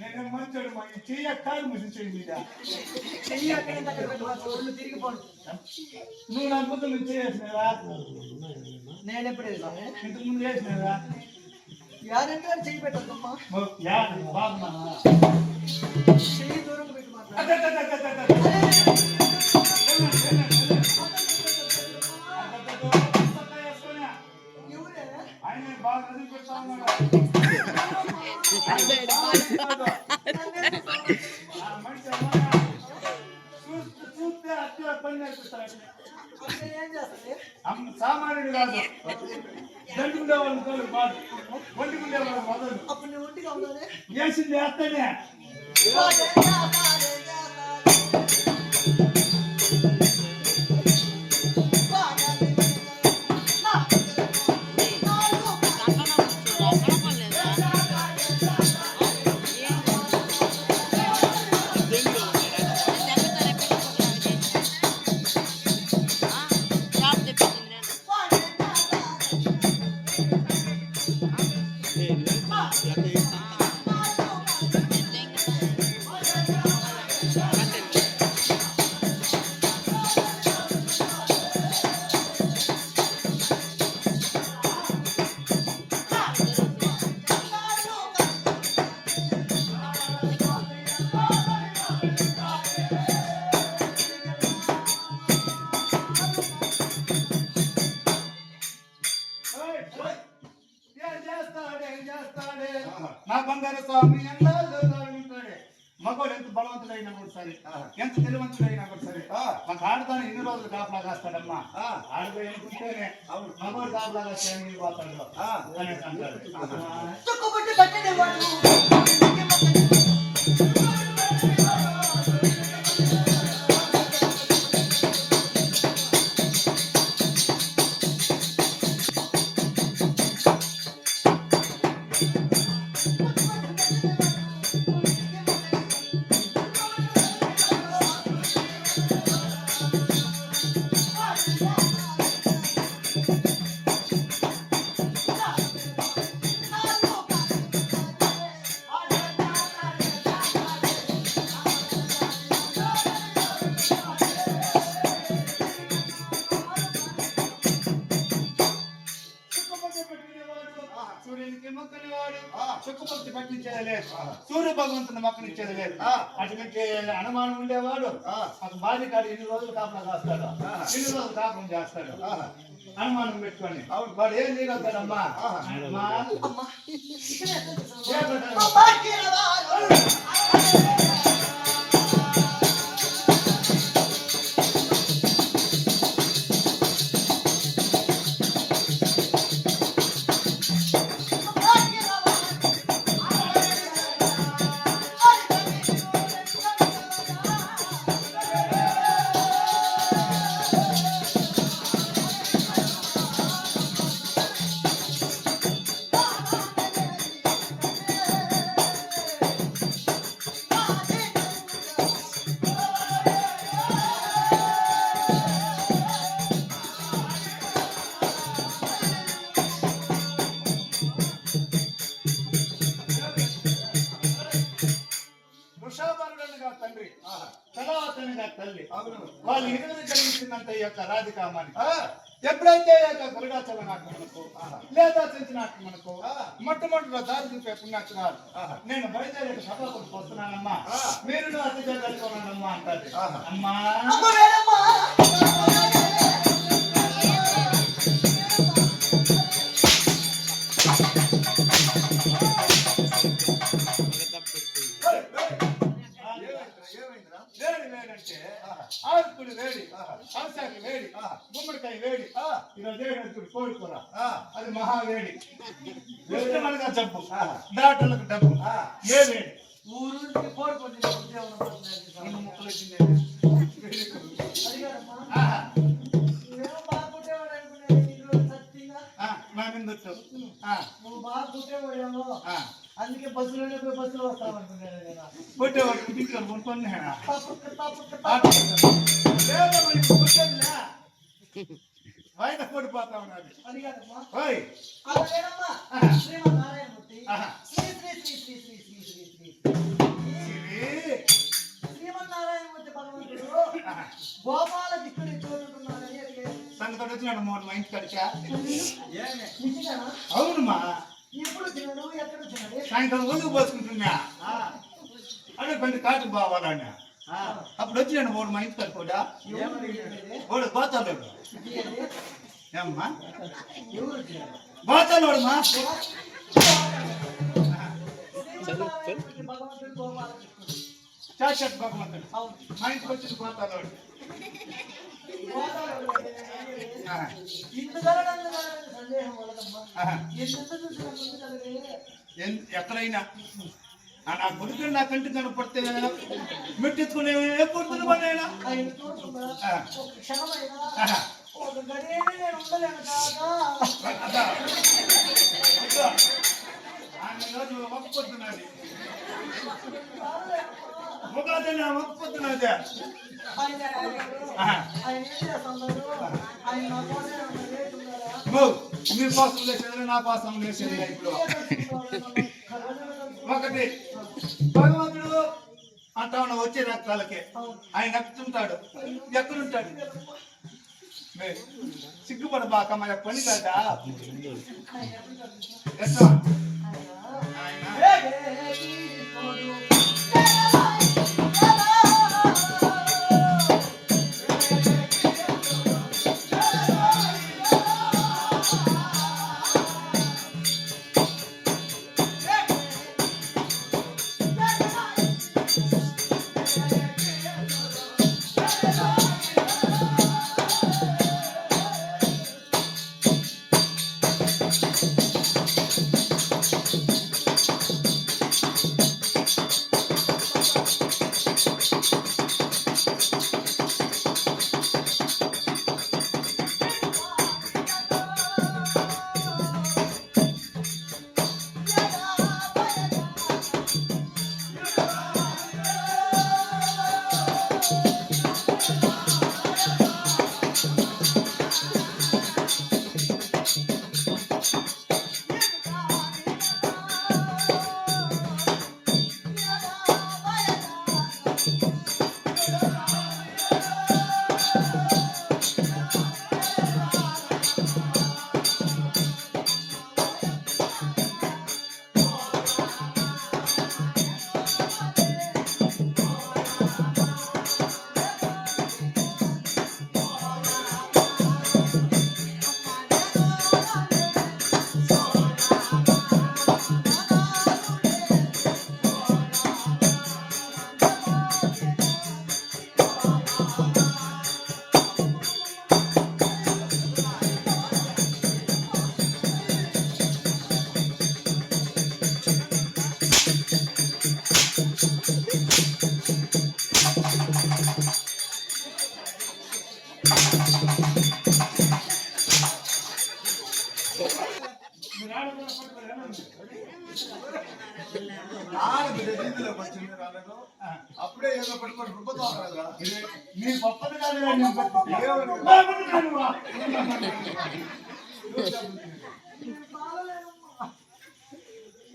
నేను మంచోడు మా చెయ్యి కారు ముసి చెయ్యి మీద తిరిగిపోను. నువ్వు నా ముందు నువ్వు చేసినావా? నేను ఎప్పుడు ఇంతకు ముందు చేసినావా? యారంటే చెయ్యి పెట్టద్దమ్మా. బాగున్నా చెయ్యి దూరం పెట్టి ఆయన బాగా నది పెడతా ఉన్నాడు. చూస్తే అత్య పని నేర్పిస్తాడు. సామాన్యుడు కాదు, దండుకుండే వాళ్ళు కాదు, బాధ వండుకుండే వాళ్ళు మొదలు. అప్పుడు నేను ఒంటిగా ఉన్నానే వేసింది అత్తనే. నా బంగారు స్వామి మగవాడు ఎంత బలవంతుడైనా కూడా సరే, ఎంత తెలివంతుడైనా కూడా సరే, మాకు ఆడతాను ఎన్ని రోజులు కాపలా కాస్తాడమ్మా. ఆడిపోయి అనుకుంటేనే మగవాడు కాపలా కాస్తాడని పోతాడు అనేసి అంటారు. సూర్యునికి మొక్కని వాడు చుక్కపక్తి పట్టించేది లేదు, సూర్య భగవంతుని మొక్కనిచ్చేది లేదు. అటువంటి అనుమానం ఉండేవాడు మాకు భార్య కాడు ఎన్ని రోజులు కాపలా కాస్తాడు, ఎన్ని రోజులు కాపలం చేస్తాడు అనుమానం పెట్టుకొని వాడు ఏం చేయగలుగుతాడమ్మా. తండ్రి కళావతనిగా తల్లి వాళ్ళు ఇరువురు కలిగించినంత ఈ యొక్క రాధికామాని ఎప్పుడైతే గురుడాచల నాటకమునకు లేదా చెంచి నాటకమునకు మొట్టమొదటిలో దారి చూపే పుణ్యాక్షరాలు నేను బయలుదేరి సభకు వస్తున్నానమ్మా, మీరు అతి జరుగుతున్నానమ్మా అంటారు. అమ్మా వేడి ఆకులు వేడి, అవశాఖ వేడి, గుమ్మడికాయ వేడి, ఈరోజు కోరుకోరా అది మహావేడి. వేడిగా జబ్బు, డాక్టర్లకు డబ్బు ఏ వేడి ఊరు కోరుకుంటే ముక్కలు వచ్చింది. నువ్వు బాగా పుట్టేవాడేమో, అందుకే బస్సులో వస్తావు అనుకున్నాను. పుట్టేవాడు ఇంటికి కొనుక్కొని తప్పు బయట పడిపోతా ఉన్నది. అడిగాడమ్మా ఓయ్ అలాగేనమ్మా శ్రీమన్నారాయణమూర్తి శ్రీ శ్రీ శ్రీ శ్రీ శ్రీ శ్రీ శ్రీ శ్రీ శ్రీమన్నారాయణమూర్తి భగవంతుడు గోపాల దిక్కుని చూడుతున్నాడని అడిగాడు. సంగతి వచ్చినాడు మూడు మా ఇంటి కడిచా నిజంగానా? అవునమ్మా. ఎప్పుడు వచ్చినాడు ఎక్కడ వచ్చినాడు? సాయంత్రం ఒళ్ళు పోసుకుంటున్నా అదే కొంచెం కాటు బావాలన్నా అప్పుడు వచ్చినాడు మూడు మా ఇంటి కడుకోడా వాడు గోతాలోడు ఏమ్మా ఎవరు వచ్చినాడు? గోతాలోడుమా భగవంతుడు గోపాల దిక్కుడు. చాషట్ భగవంతుడు అవును మా ఇంటికి వచ్చింది గోతాలోడు. సందేహం వలదమ్మా ఎంత చూసిన ముందు కలిగే ఎక్కడైనా నా గుడికి నా కంటి కనపడితే మెట్టెత్తుకునే పొద్దున పడైనా ఆయన చూస్తున్నా ఒక క్షణమైనా ఒక గడియైనా నేను ఉండలేను కాదా ఆయన రోజు ఒక పొద్దున్నది ఉగాదిన ఒక పొద్దున్నది ఆయన ఆయన ఏం చేస్తున్నారు? ఆయన నా కోసమే ఉన్నారా? మీ కోసం లేచేది నా కోసం లేచేది ఇప్పుడు ఒకటి భగవంతుడు అంటా ఉన్న వచ్చే రక్తాలకే ఆయన ఎక్కుతుంటాడు ఎక్కడుంటాడు సిగ్గుపడబాక మన పని కదా ఎట్లా అప్పుడే ఏదో పట్టుకొని రుబ్బతో నీ గొప్పది కాదు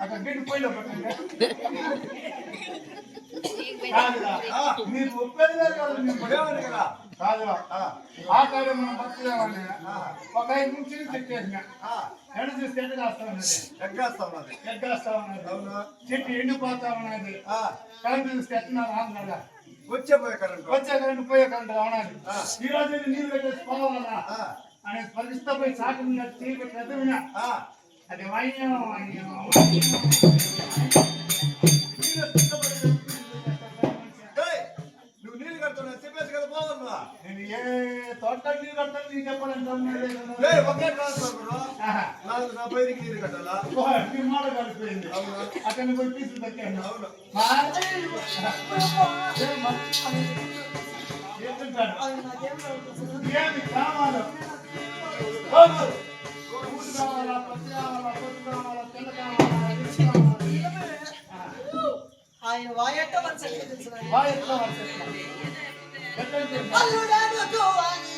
అక్కడ గడ్డి పోయిలో మీరు ఒప్పేది కాదు మీరు పడేవాడు కదా కాదు ఆ కాదు మనం బతుకులేవాడిని ఒక 5 నిమిషాలు చెప్పేసిన ఎండ చూస్తే ఎండ కాస్తా ఉన్నది ఎగ్గేస్తా ఉన్నది చెట్టు ఎండిపోతా ఉన్నది కరెంట్ చూస్తే ఎట్లా రాను కదా వచ్చే కరెంట్ పోయే కరెంట్ అవునది ఈ రోజు నీళ్ళు పెట్టేసి పోవాలన్నా అని స్పందిస్తా పోయి సాటి తీరు పెద్ద అది వైద్యం నువ్వు నీళ్ళు కడుతున్నా చెప్పేసి కదా పోవన్నా నేను ఏ తోట నీళ్ళు కడతాను నీకు చెప్పాలంటే ఒకే ట్రాన్స్ఫర్ నా పైరికి నీళ్ళు కట్టాలా మాట కలిపోయింది అక్కడ పోయి పీసులు తగ్గాను అవును ఏమి కావాలి కావాలా పచ్చి కావాలా పొద్దు కావాలా తెల్ల కావాలా ఆయన వాయట్ట మన సంగతి తెలుసు నాయన. బాగా ఎట్లా వర్షిస్తున్నాం ఎట్లంటే అల్లుడాను జోవాని,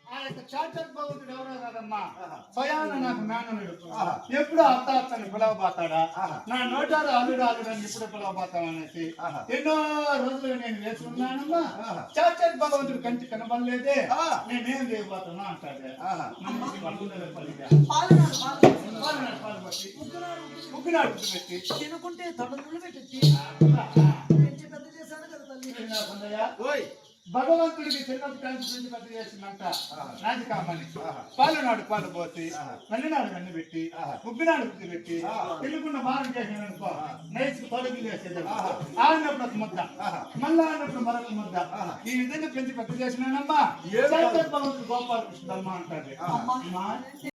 ఆ యొక్క చార్టర్ భగవంతుడు ఎవరో కాదమ్మా స్వయాన నాకు మేననుడు ఎప్పుడు అత్త అత్తని పిలవబోతాడా నా నోటారు అల్లుడు అల్లుడు అని ఎప్పుడు పిలవబోతామనేసి ఎన్నో రోజులు నేను వేసి ఉన్నానమ్మా చార్టర్ భగవంతుడు కంటి కనబడలేదే నేనేం చేయబోతున్నా అంటాడు పాలనాడు పాలు పట్టి ముగ్గునాడు పెట్టి తినుకుంటే తొడలు పెట్టి పెంచి పెద్ద చేశాను కదా తల్లి. ఓయ్ భగవంతుడికి చిన్నప్పటి నుంచి పెద్ద చేసిందంట నాది కామని పాలు నాడు పాలు పోసి మల్లినాడు వెన్ను పెట్టి ముగ్గునాడు బుద్ధి పెట్టి తెలుగున్న మారం చేసిన అనుకో నైస్ తొలగి చేసేది ఆడినప్పుడు ఒక ముద్ద మళ్ళీ ఆడినప్పుడు మరొక ముద్ద ఈ విధంగా పెంచి పెద్ద చేసినానమ్మా భగవంతుడు గోపాలకృష్ణ అంటాడు